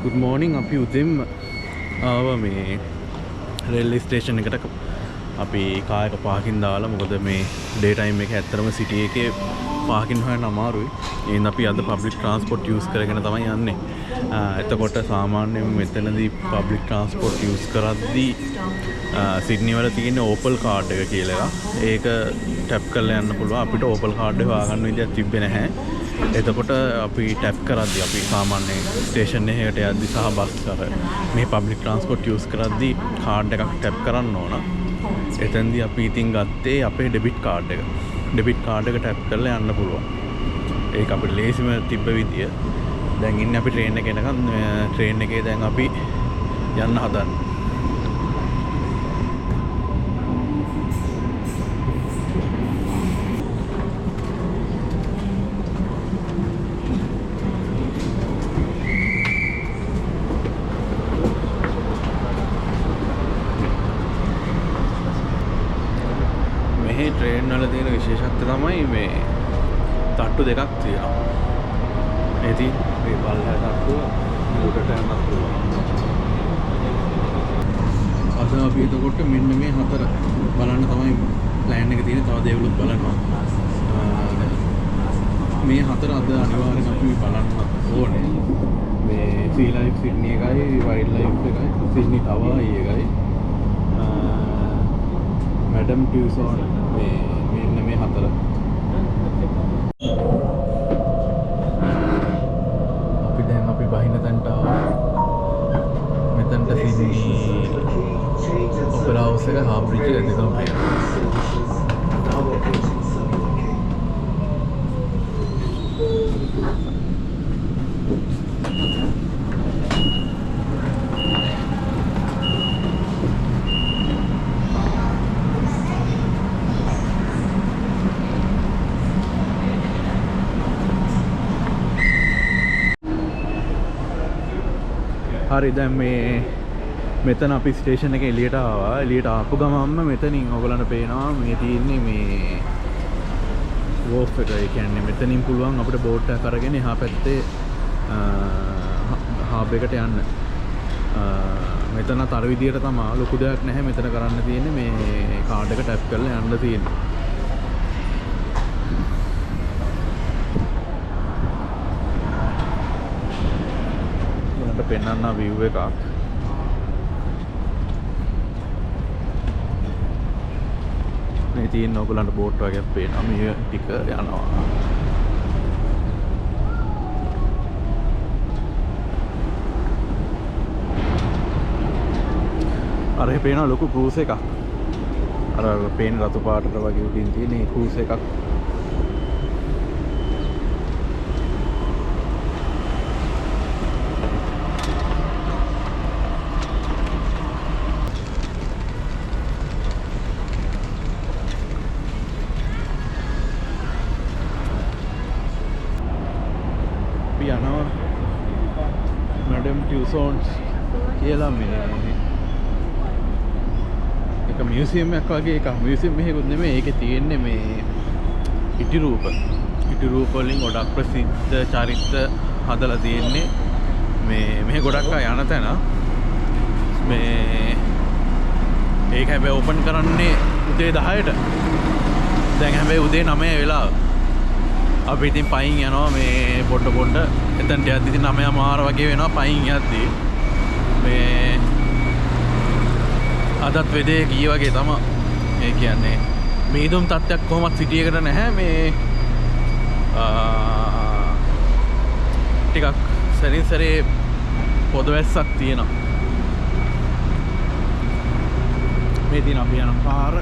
good morning අපි උදෙන්ම ආව මේ රේල්වේ ස්ටේෂන් එකට අපි කාර් එක පාකින් දාලා මොකද මේ ඩේ ටයිම් එකේ ඇත්තටම සිටි එකේ පාකින් හොයන්න අමාරුයි. එහෙනම් අපි අද පබ්ලික් ට්‍රාන්ස්පෝර්ට් යූස් කරගෙන තමයි යන්නේ. එතකොට සාමාන්‍යයෙන් මෙතනදී පබ්ලික් ට්‍රාන්ස්පෝර්ට් යූස් කරද්දී සිඩ්නි වල තියෙන ඕපල් කාඩ් එක කියලා එකක්. ඒක ටැප් කරලා යන්න පුළුවන්. අපිට ඕපල් කාඩ් එක හොයාගන්න විදියක් තිබ්බේ නැහැ. එතකොට අපි ටැප් කරද්දී අපි සාමාන්‍ය ස්ටේෂන් එකකට යද්දී සහ බස් කර මේ පබ්ලික් ට්‍රාන්ස්පෝර්ට් යූස් කරද්දී කාඩ් එකක් ටැප් කරන්න ඕන. එතෙන්දී අපි ඉතින් ගත්තේ අපේ ඩෙබිට් කාඩ් එක. ඩෙබිට් කාඩ් එක ටැප් කරලා යන්න පුළුවන්. ඒක අපිට ලේසිම තිබ්බ විදිය. දැන් ඉන්නේ අපි ට්‍රේන් එකේ එනකන් ට්‍රේන් එකේ දැන් අපි යන්න හදන්නේ. ට්‍රේන් වල තියෙන විශේෂත්වය තමයි මේ තට්ටු දෙකක් තියෙනවා. ඉතින් මේ පල්ලෙහා තට්ටුව උඩට යන්නත් පුළුවන්. අද අපි එතකොට මෙන්න මේ හතර බලන්න තමයි ප්ලෑන් එක තියෙන්නේ. තව දේවලුත් බලනවා. මේ හතර අද අනිවාර්යෙන් අපි බලන්න ඕනේ. මේ සී ලයිෆ් සිඩ්නි එකයි, වයිල්ඩ් ලයිෆ් එකයි, සිඩ්නි ටවර් එකයි. मैडम ट्यूसॉन में हतर අපි දැන් අපි බහින තැනට මෙතනට සිඩ්නි ඔපෙරා හවුස් එක හාෆ් බ්‍රිජ් එක දෙකම පේනවා. හරි දැන් මේ මෙතන අපි ස්ටේෂන් එකේ එළියට ආවා. එළියට ආපු ගමන්ම මෙතනින් ඔයගලන්ට පේනවා මේ තියෙන්නේ මේ වෝෆ් එක. ඒ කියන්නේ මෙතනින් පුළුවන් අපිට බෝට් එකක් අරගෙන එහා පැත්තේ හාබ් එකට යන්න. මෙතනත් අර විදියට තමයි ලොකු දෙයක් නැහැ. මෙතන කරන්න තියෙන්නේ මේ කාඩ් එක ටැප් කරලා යන්න තියෙන්නේ. පෙන්වන්න view එකක්. මේ තියෙන ඔයගලන්ට බෝට් වගේක් පේනවා. මේ ටික යනවා. අර පේනවා ලොකු ක්‍රූස් එකක්. අර පේන රතු පාටට වගේ උඩින් තියෙන ක්‍රූස් එකක්. යනවා මැඩම් ටියුසොන්ස් කියලා මේ එක මියුසියම් එකක් වගේ එකක්. මියුසියම් එකකුත් නෙමෙයි. ඒකේ තියෙන්නේ මේ ඉටි රූප වලින් ගොඩක් ප්‍රසිද්ධ චරිත හදලා තියෙන්නේ. මේ ගොඩක් අය යන තැන. මේ ඒක හැබැයි ඕපන් කරන්නේ උදේ 10ට. දැන් හැබැයි උදේ 9 වෙලාව. අපි ඉතින් පයින් යනවා මේ පොඩ එතනට යද්දි ඉතින් 9:00 වගේ වෙනවා පයින් යද්දි. මේ අදත් වෙදේ කී වගේ තමයි. ඒ කියන්නේ මීදුම් තත්ත්වයක් කොහොමත් සිටි එකට නැහැ. මේ ටිකක් සරින් සරේ පොදවැස්සක් තියෙනවා. මේ දින අපි යන පාර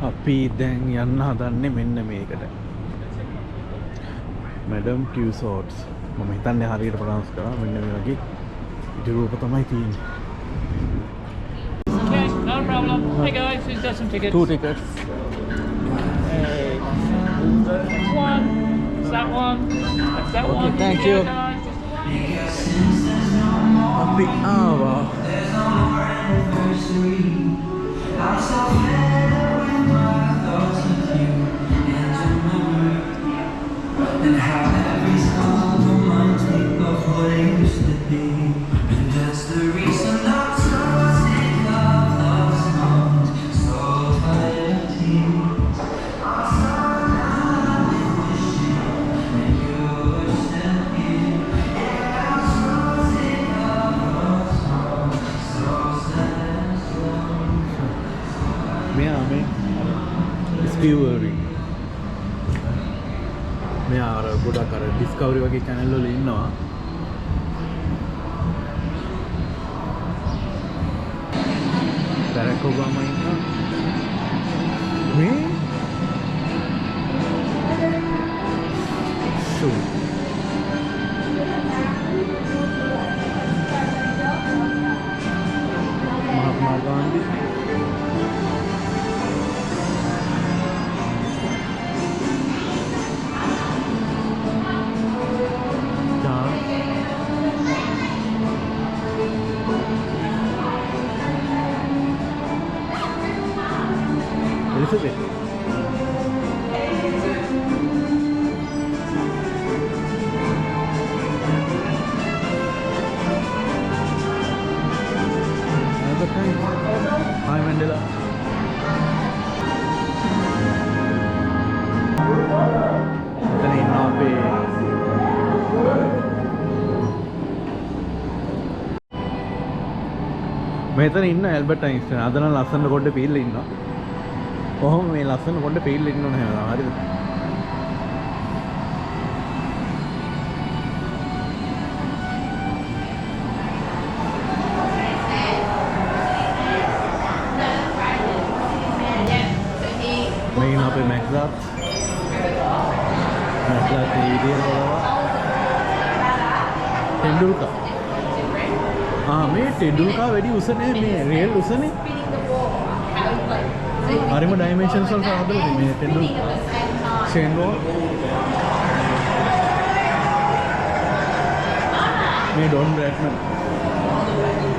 අපි දැන් යන්න හදන්නේ මෙන්න මේකට. මැඩම් ටියුසොන්ස්. මම හිතන්නේ හරියට ප්‍රොනවුන්ස් කරා. මෙන්න මේ වගේ ඉටි රූප තමයි තියෙන්නේ. Okay, no problem. Hey guys, who's got some tickets? 2 tickets. One, that one. That's that Okay, one. thank Yeah, you. guys. අපි ආවා. And how every song reminds me of what it used to be. And that's the reason I'm so sick of love songs, so tired of tears. I'm so tired of wishing that you were still here. Yeah, I'm so sick of love songs, so sad and slow. මෙයා මේ ස්පීවරි මෙයා අර ගොඩක් අර discovery වගේ channel වල ඉන්නවා. Barack Obama ඉන්නවා. මේ ෂෝ මහත්මා Gandhi Elizabeth. Albert Einstein. Hi Mandela. මෙතන ඉන්නවා අපේ මෙතන ඉන්න ඇල්බර්ට් අයින්ස්ටයින්. අද නම් ලස්සන කොට පීල්ල ඉන්නවා. කොහොම මේ ලස්සන කොට පීල්ල ඉන්න ඕනේ නේද? හරිද? මේ ඉන්න අපේ මැක්සාත්. මැක්සාත් මේ විදියට බලවා. ටෙන්ඩුල්කර්. මේ ටෙන්ඩුල්කර් වැඩි උස නෑ මේ රියල් උසනේ. හරිම ඩයිමෙන්ෂන්ස් වලට හදලා මේ ටෙන්ඩුල්කර්. Shane ball. මේ ඩොන් බ්‍රැඩ්මන්.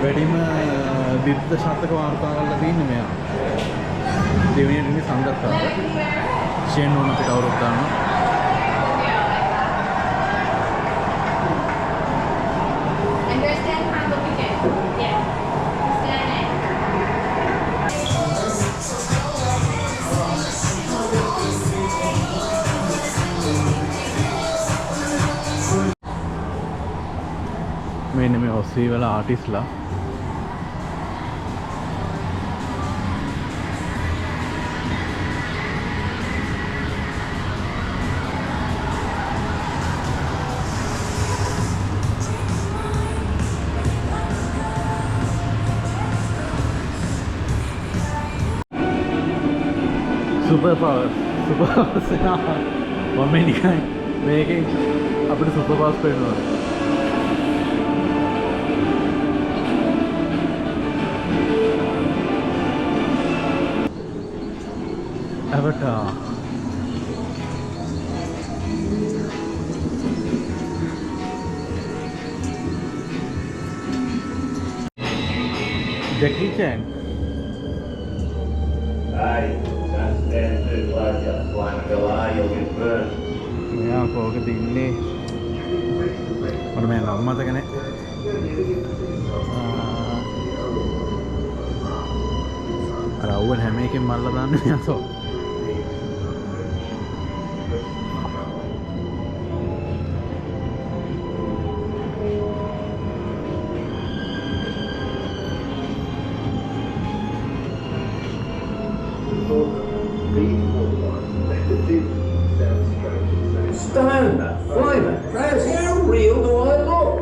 වැඩිම විරුද්ධ ශතක වාර්තා කරලා තියෙන්නේ මෙයා. දෙවෙනි රින්ගේ සංගතතාව. ෂේන් බෝල් අපිට අවුරුද්ද ගන්නවා. මෙන්න මේ ඔස්සේ වල ආටිස්ලා සුපර් පවර්ස් එනවා. මම නිකන් මේකෙන් අපිට සුපර් පවර්ස් පේනවා. Avatar. Jackie Chan. Hey, don't stand too close, you flying guy, you'll get burned. මෙයා කෝකද ඉන්නේ? මට මම නම් මතක නැහැ. අර අවුල් හැම එකෙම මල්ලා දාන්න මෙයාසෝ. Stoner, flavor, Travis, how real do I look?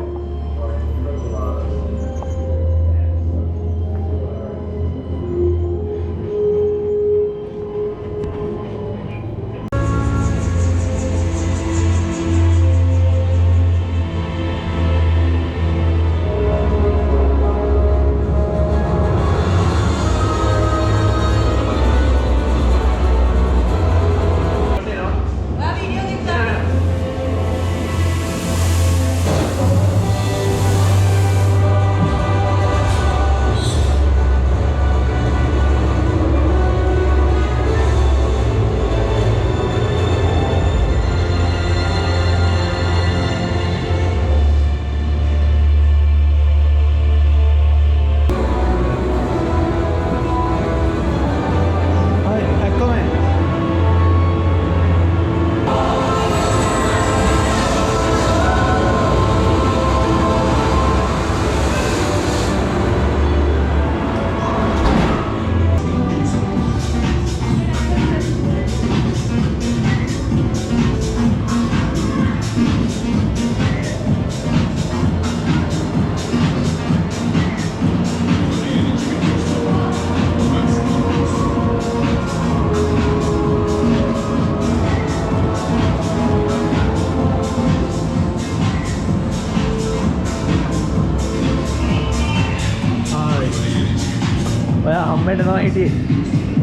Comment තමයි හිටියේ.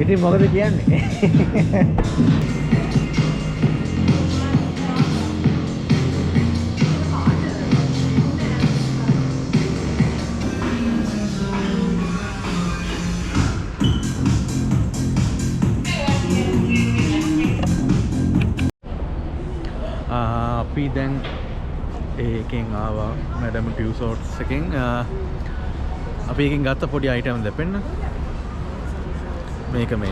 ඉතින් මොකද කියන්නේ? අපි දැන් ඒකෙන් ආවා මැඩම් ටියුසෝට්ස් එකෙන් අපි එකෙන් ගත්ත පොඩි අයිටම් දෙපෙන්න මේක මේ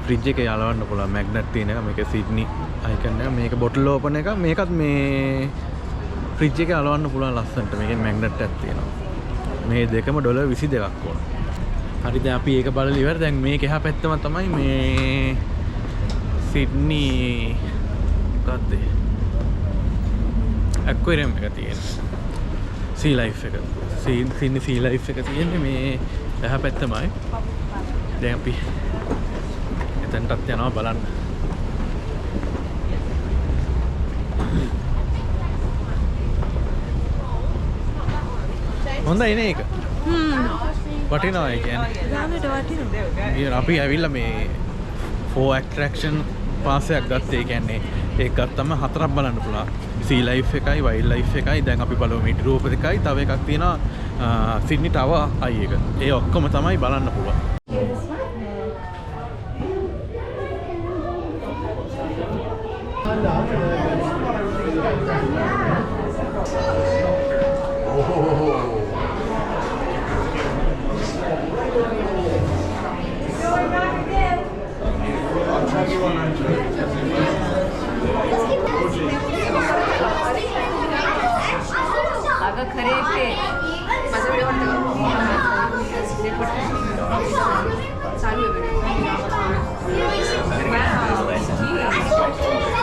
ෆ්‍රිජ් එකේ යලවන්න පුළුවන් මැග්නට් තියෙන එක මේක සිඩ්නි අයිකන් එක මේක බොටල් ඕපන් එක මේකත් මේ ෆ්‍රිජ් එකේ යලවන්න පුළුවන් ලස්සනට මේකෙන් මැග්නට් එකක් තියෙනවා මේ දෙකම $22ක් ඕන හරි දැන් අපි ඒක බලලා ඉවර දැන් මේක එහා පැත්තම තමයි මේ සිඩ්නි මොකක්ද ඇක්වේරියම් එක තියෙන්නේ සී ලයිෆ් එක සිඩ්නි සී ලයිෆ් එක තියෙන්නේ මේ එහා පැත්තමයි දැන් අපි එතනටත් යනවා බලන්න හොඳයි නේ ඒක වටිනවා ඒ කියන්නේ අපි ඇවිල්ලා මේ 4 ඇට්‍රැක්ෂන් පාසයක් ගත්තා ඒ කියන්නේ ඒක ගත්තම 4ක් බලන්න පුළුවන් සී ලයිෆ් එකයි වයිල්ඩ් ලයිෆ් එකයි දැන් අපි බලමු මිඩ් රූප් එකයි තව එකක් තියෙනවා සිඩ්නි ටවර් අයි එක ඒ ඔක්කොම තමයි බලන්න පුළුවන් अगर खरे के माझा व्हिडिओ वाटतो चालू आहे व्हिडिओ